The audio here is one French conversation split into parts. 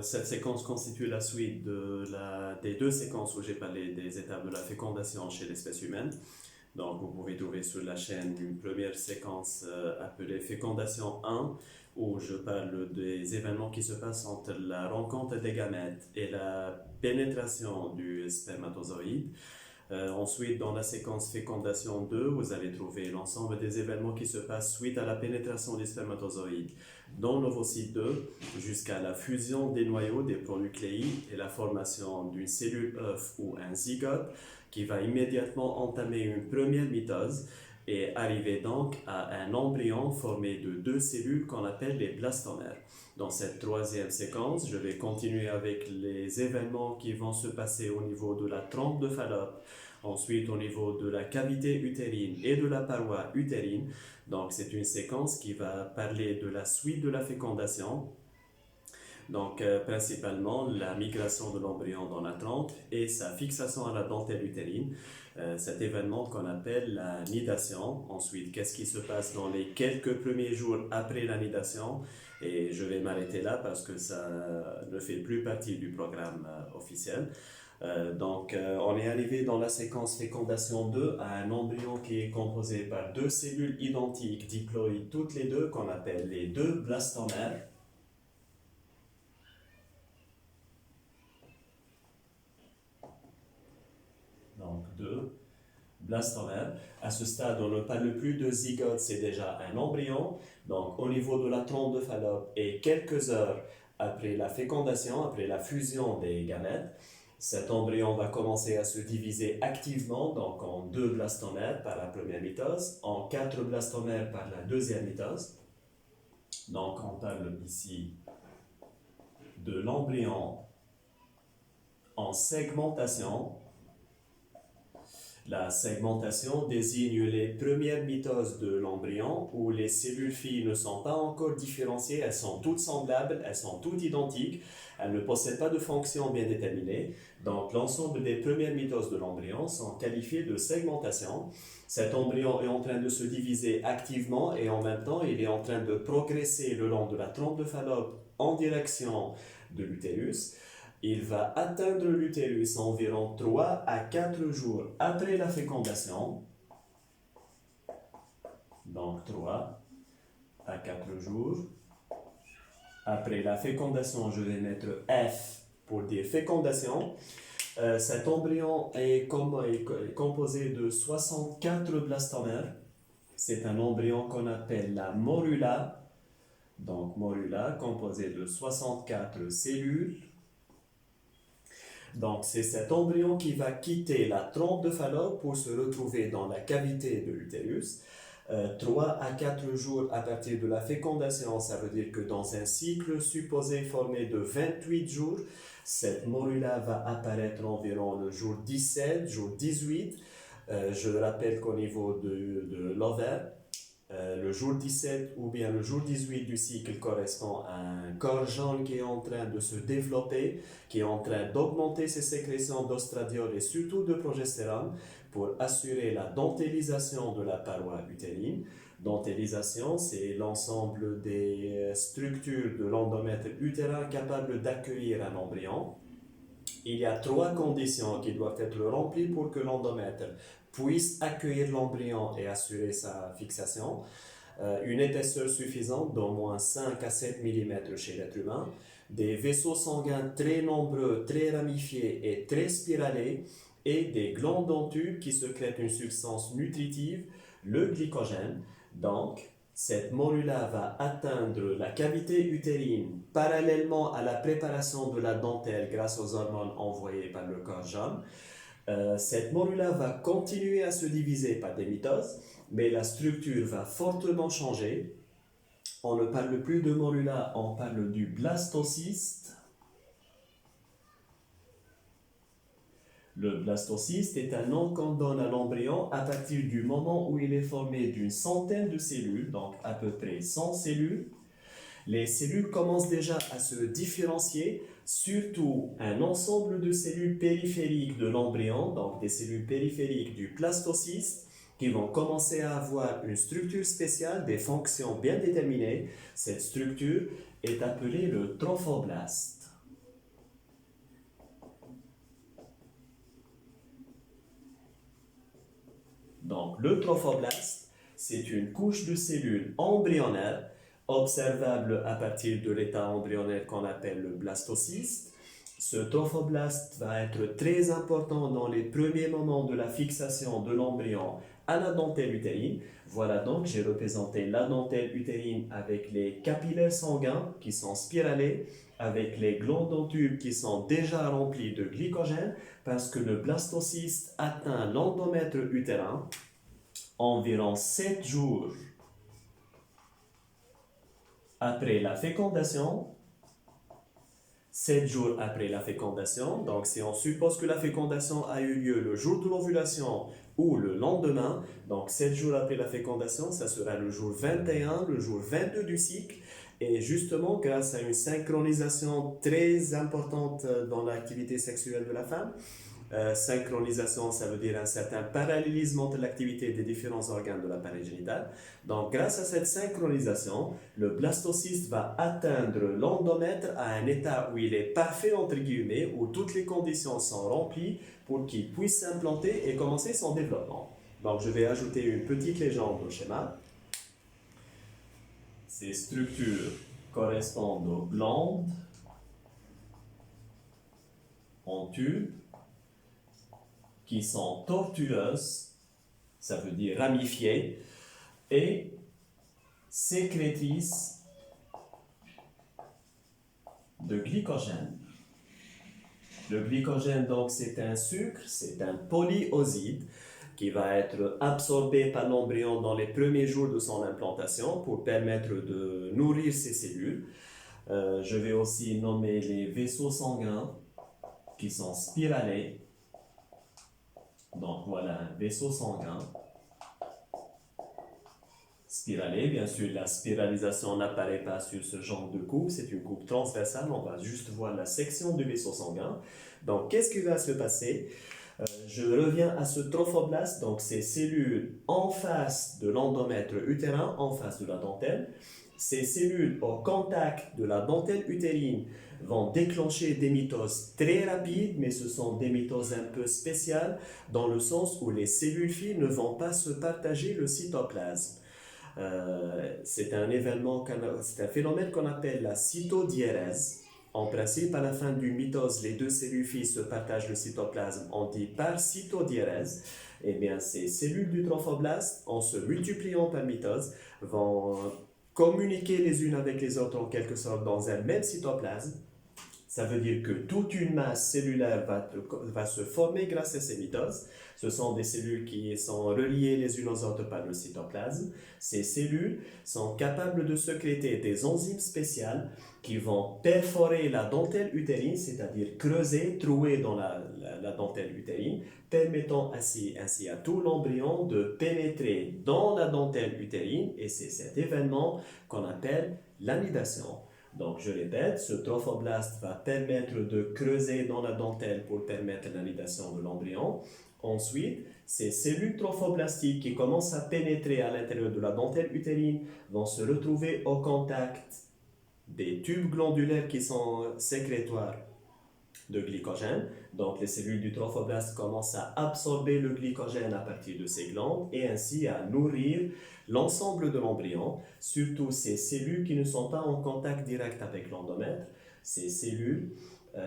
Cette séquence constitue la suite des deux séquences où j'ai parlé des étapes de la fécondation chez l'espèce humaine. Donc, vous pouvez trouver sur la chaîne une première séquence appelée fécondation 1, où je parle des événements qui se passent entre la rencontre des gamètes et la pénétration du spermatozoïde. Ensuite, dans la séquence fécondation 2, vous allez trouver l'ensemble des événements qui se passent suite à la pénétration des spermatozoïdes dans l'ovocyte 2 jusqu'à la fusion des noyaux des pronucléides et la formation d'une cellule œuf ou un zygote qui va immédiatement entamer une première mitose et arriver donc à un embryon formé de deux cellules qu'on appelle les blastomères. Dans cette troisième séquence, je vais continuer avec les événements qui vont se passer au niveau de la trompe de Fallope, ensuite au niveau de la cavité utérine et de la paroi utérine. Donc c'est une séquence qui va parler de la suite de la fécondation. Donc, principalement, la migration de l'embryon dans la trompe et sa fixation à la dentelle utérine. Cet événement qu'on appelle la nidation. Ensuite, qu'est-ce qui se passe dans les quelques premiers jours après la nidation? Et je vais m'arrêter là parce que ça ne fait plus partie du programme officiel. On est arrivé dans la séquence fécondation 2 à un embryon qui est composé par deux cellules identiques, diploïdes toutes les deux, qu'on appelle les deux blastomères. Donc, deux blastomères. À ce stade, on ne parle plus de zygote, c'est déjà un embryon. Donc, au niveau de la trompe de Fallope et quelques heures après la fécondation, après la fusion des gamètes, cet embryon va commencer à se diviser activement, donc en deux blastomères par la première mitose, en quatre blastomères par la deuxième mitose. Donc, on parle ici de l'embryon en segmentation. La segmentation désigne les premières mitoses de l'embryon où les cellules filles ne sont pas encore différenciées, elles sont toutes semblables, elles sont toutes identiques, elles ne possèdent pas de fonction bien déterminée. Donc l'ensemble des premières mitoses de l'embryon sont qualifiées de segmentation. Cet embryon est en train de se diviser activement et en même temps il est en train de progresser le long de la trompe de Fallope en direction de l'utérus. Il va atteindre l'utérus environ 3 à 4 jours après la fécondation. Donc 3 à 4 jours. Après la fécondation, je vais mettre F pour dire fécondation. Cet embryon est composé de 64 blastomères. C'est un embryon qu'on appelle la morula. Donc morula composée de 64 cellules. Donc, c'est cet embryon qui va quitter la trompe de Fallope pour se retrouver dans la cavité de l'utérus. 3 à 4 jours à partir de la fécondation, ça veut dire que dans un cycle supposé formé de 28 jours, cette morula va apparaître environ le jour 17, jour 18. Je rappelle qu'au niveau de l'ovaire, le jour 17 ou bien le jour 18 du cycle correspond à un corps jaune qui est en train de se développer, qui est en train d'augmenter ses sécrétions d'ostradiol et surtout de progestérone pour assurer la dentellisation de la paroi utérine. Dentellisation, c'est l'ensemble des structures de l'endomètre utérin capables d'accueillir un embryon. Il y a 3 conditions qui doivent être remplies pour que l'endomètre puisse accueillir l'embryon et assurer sa fixation. Une épaisseur suffisante d'au moins 5 à 7 mm chez l'être humain, des vaisseaux sanguins très nombreux, très ramifiés et très spiralés, et des glandes en tube qui sécrètent une substance nutritive, le glycogène. Donc, cette morula va atteindre la cavité utérine parallèlement à la préparation de la dentelle grâce aux hormones envoyées par le corps jaune. Cette morula va continuer à se diviser par des mitoses, mais la structure va fortement changer. On ne parle plus de morula, on parle du blastocyste. Le blastocyste est un nom qu'on donne à l'embryon à partir du moment où il est formé d'une centaine de cellules, donc à peu près 100 cellules. Les cellules commencent déjà à se différencier, surtout un ensemble de cellules périphériques de l'embryon, donc des cellules périphériques du blastocyste, qui vont commencer à avoir une structure spéciale, des fonctions bien déterminées. Cette structure est appelée le trophoblaste. Donc, le trophoblaste, c'est une couche de cellules embryonnaires observable à partir de l'état embryonnaire qu'on appelle le blastocyste. Ce trophoblaste va être très important dans les premiers moments de la fixation de l'embryon à la dentelle utérine. Voilà donc, j'ai représenté la dentelle utérine avec les capillaires sanguins qui sont spiralés, avec les glandes en tube qui sont déjà remplis de glycogène, parce que le blastocyste atteint l'endomètre utérin environ 7 jours après la fécondation. 7 jours après la fécondation, donc si on suppose que la fécondation a eu lieu le jour de l'ovulation ou le lendemain, donc 7 jours après la fécondation, ça sera le jour 21, le jour 22 du cycle, et justement grâce à une synchronisation très importante dans l'activité sexuelle de la femme. Synchronisation, ça veut dire un certain parallélisme entre l'activité des différents organes de l'appareil génital. Donc, grâce à cette synchronisation, le blastocyste va atteindre l'endomètre à un état où il est parfait, entre guillemets, où toutes les conditions sont remplies pour qu'il puisse s'implanter et commencer son développement. Donc, je vais ajouter une petite légende au schéma. Ces structures correspondent aux glandes en tube qui sont tortueuses, ça veut dire ramifiées, et sécrétrices de glycogène. Le glycogène, donc, c'est un sucre, c'est un polyoside qui va être absorbé par l'embryon dans les premiers jours de son implantation pour permettre de nourrir ses cellules. Je vais aussi nommer les vaisseaux sanguins qui sont spiralés. Donc voilà un vaisseau sanguin spiralé. Bien sûr, la spiralisation n'apparaît pas sur ce genre de coupe, c'est une coupe transversale, on va juste voir la section du vaisseau sanguin. Donc qu'est-ce qui va se passer? Je reviens à ce trophoblaste, donc ces cellules en face de l'endomètre utérin, en face de la dentelle. Ces cellules au contact de la dentelle utérine vont déclencher des mitoses très rapides, mais ce sont des mitoses un peu spéciales dans le sens où les cellules filles ne vont pas se partager le cytoplasme. C'est un phénomène qu'on appelle la cytodiérèse. En principe, à la fin d'une mitose, les deux cellules filles se partagent le cytoplasme. On dit par cytodiérèse. Eh bien, ces cellules du trophoblaste, en se multipliant par mitose, vont communiquer les unes avec les autres en quelque sorte dans un même cytoplasme. Ça veut dire que toute une masse cellulaire va se former grâce à ces mitoses. Ce sont des cellules qui sont reliées les unes aux autres par le cytoplasme. Ces cellules sont capables de sécréter des enzymes spéciales qui vont perforer la dentelle utérine, c'est-à-dire creuser, trouer dans la dentelle utérine, permettant ainsi à tout l'embryon de pénétrer dans la dentelle utérine, et c'est cet événement qu'on appelle l'anidation. Donc, je répète, ce trophoblaste va permettre de creuser dans la dentelle pour permettre l'anidation de l'embryon. Ensuite, ces cellules trophoblastiques qui commencent à pénétrer à l'intérieur de la dentelle utérine vont se retrouver au contact des tubes glandulaires qui sont sécrétoires de glycogène. Donc, les cellules du trophoblaste commencent à absorber le glycogène à partir de ces glandes et ainsi à nourrir l'ensemble de l'embryon, surtout ces cellules qui ne sont pas en contact direct avec l'endomètre. Ces cellules,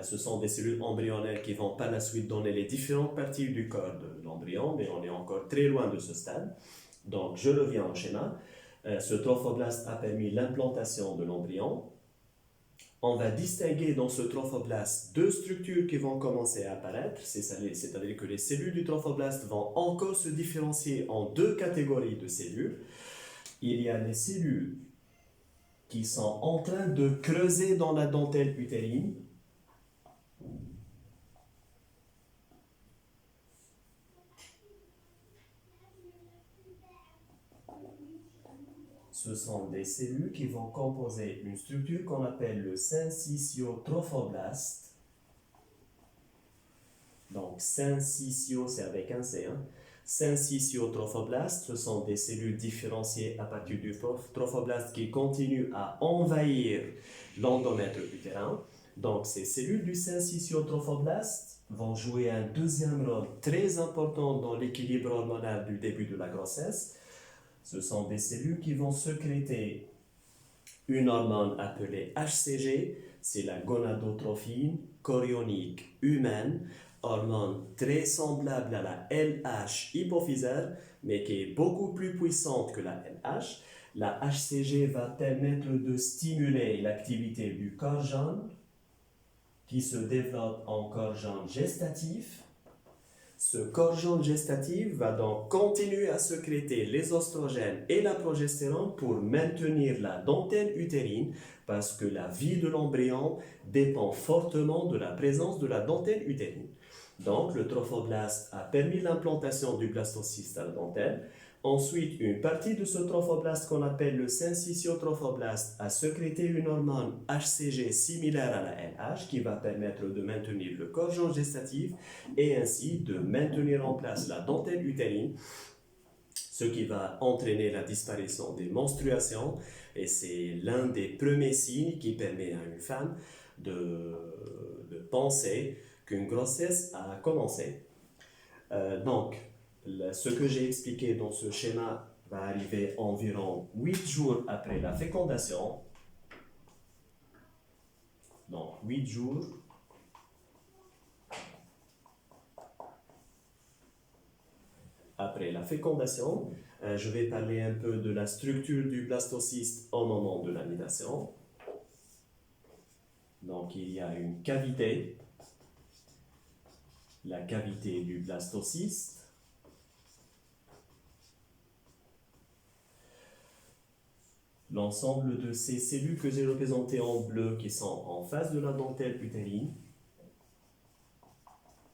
ce sont des cellules embryonnaires qui vont par la suite donner les différentes parties du corps de l'embryon, mais on est encore très loin de ce stade. Donc, je reviens au schéma. Ce trophoblaste a permis l'implantation de l'embryon. On va distinguer dans ce trophoblaste deux structures qui vont commencer à apparaître, c'est-à-dire que les cellules du trophoblaste vont encore se différencier en deux catégories de cellules. Il y a les cellules qui sont en train de creuser dans la dentelle utérine. Ce sont des cellules qui vont composer une structure qu'on appelle le syncytiotrophoblaste. Donc, syncytio, c'est avec un C. Syncytiotrophoblaste, ce sont des cellules différenciées à partir du trophoblaste qui continuent à envahir l'endomètre utérin. Donc, ces cellules du syncytiotrophoblaste vont jouer un deuxième rôle très important dans l'équilibre hormonal du début de la grossesse. Ce sont des cellules qui vont sécréter une hormone appelée HCG, c'est la gonadotrophine chorionique humaine, hormone très semblable à la LH hypophysaire, mais qui est beaucoup plus puissante que la LH. La HCG va permettre de stimuler l'activité du corps jaune, qui se développe en corps jaune gestatif. Ce corps jaune gestatif va donc continuer à sécréter les oestrogènes et la progestérone pour maintenir la dentelle utérine parce que la vie de l'embryon dépend fortement de la présence de la dentelle utérine. Donc, le trophoblaste a permis l'implantation du blastocyste à la dentelle. Ensuite, une partie de ce trophoblaste qu'on appelle le syncytiotrophoblaste a sécrété une hormone HCG similaire à la LH qui va permettre de maintenir le corps jaune gestatif et ainsi de maintenir en place la dentelle utérine, ce qui va entraîner la disparition des menstruations et c'est l'un des premiers signes qui permet à une femme de penser qu'une grossesse a commencé. Donc, ce que j'ai expliqué dans ce schéma va arriver environ 8 jours après la fécondation. Donc, 8 jours après la fécondation. Je vais parler un peu de la structure du blastocyste au moment de l'anidation. Donc, il y a une cavité, la cavité du blastocyste. L'ensemble de ces cellules que j'ai représentées en bleu qui sont en face de la dentelle utérine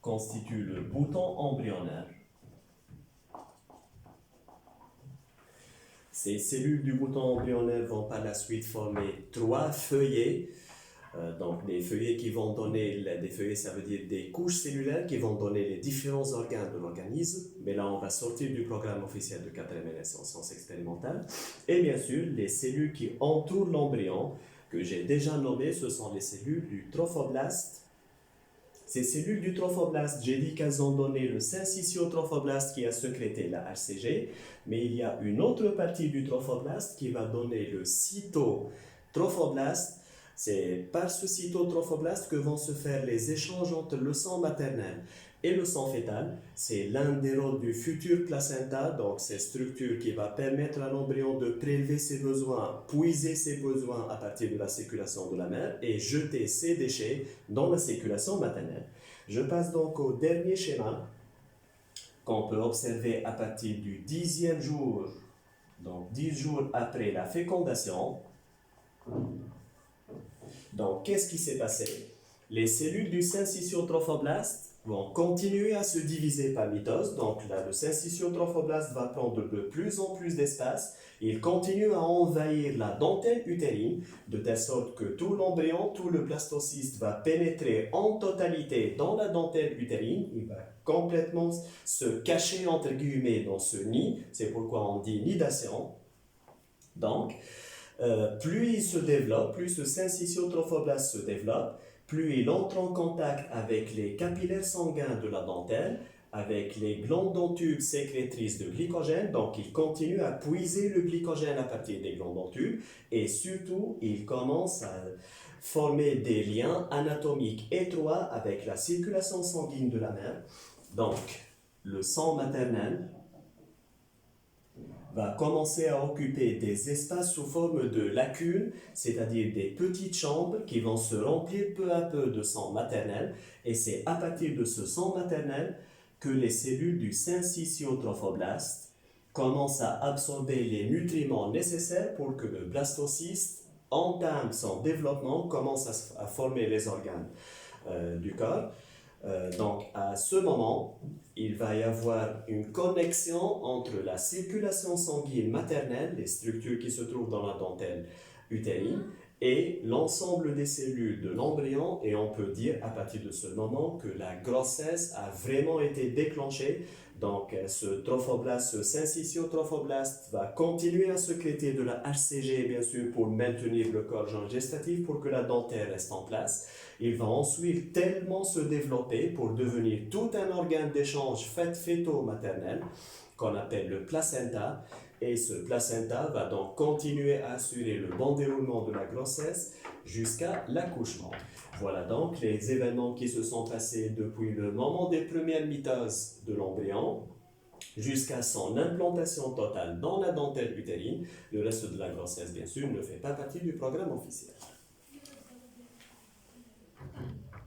constituent le bouton embryonnaire. Ces cellules du bouton embryonnaire vont par la suite former 3 feuillets. Donc des feuillets qui vont donner, des feuillets ça veut dire des couches cellulaires qui vont donner les différents organes de l'organisme, mais là on va sortir du programme officiel de 4e année en sciences expérimentales, et bien sûr les cellules qui entourent l'embryon, que j'ai déjà nommées, ce sont les cellules du trophoblaste. Ces cellules du trophoblaste, j'ai dit qu'elles ont donné le syncytiotrophoblaste qui a sécrété la HCG, mais il y a une autre partie du trophoblaste qui va donner le cytotrophoblaste. C'est par ce cytotrophoblaste que vont se faire les échanges entre le sang maternel et le sang fœtal. C'est l'un des rôles du futur placenta, donc cette structure qui va permettre à l'embryon de prélever ses besoins, puiser ses besoins à partir de la circulation de la mère et jeter ses déchets dans la circulation maternelle. Je passe donc au dernier schéma qu'on peut observer à partir du 10e jour, donc 10 jours après la fécondation. Donc, qu'est-ce qui s'est passé? Les cellules du syncytiotrophoblaste vont continuer à se diviser par mitose. Donc, là, le syncytiotrophoblaste va prendre de plus en plus d'espace. Il continue à envahir la dentelle utérine, de telle sorte que tout l'embryon, tout le blastocyste va pénétrer en totalité dans la dentelle utérine. Il va complètement se cacher, entre guillemets, dans ce nid. C'est pourquoi on dit nidation. Donc, plus il se développe, plus ce syncytiotrophoblaste se développe, plus il entre en contact avec les capillaires sanguins de la dentelle, avec les glandes dentubes sécrétrices de glycogène, donc il continue à puiser le glycogène à partir des glandes dentubes, et surtout, il commence à former des liens anatomiques étroits avec la circulation sanguine de la mère. Donc, le sang maternel va commencer à occuper des espaces sous forme de lacunes, c'est-à-dire des petites chambres qui vont se remplir peu à peu de sang maternel, et c'est à partir de ce sang maternel que les cellules du syncytiotrophoblaste commencent à absorber les nutriments nécessaires pour que le blastocyste entame son développement, commence à former les organes du corps. Donc à ce moment, il va y avoir une connexion entre la circulation sanguine maternelle, les structures qui se trouvent dans la dentelle utérine, et l'ensemble des cellules de l'embryon, et on peut dire à partir de ce moment que la grossesse a vraiment été déclenchée Donc, ce syncytiotrophoblaste va continuer à sécréter de la HCG, bien sûr, pour maintenir le corps gestatif, pour que la dentaire reste en place. Il va ensuite tellement se développer pour devenir tout un organe d'échange fœto-maternel qu'on appelle le placenta. Et ce placenta va donc continuer à assurer le bon déroulement de la grossesse jusqu'à l'accouchement. Voilà donc les événements qui se sont passés depuis le moment des premières mitoses de l'embryon jusqu'à son implantation totale dans la dentelle utérine. Le reste de la grossesse, bien sûr, ne fait pas partie du programme officiel.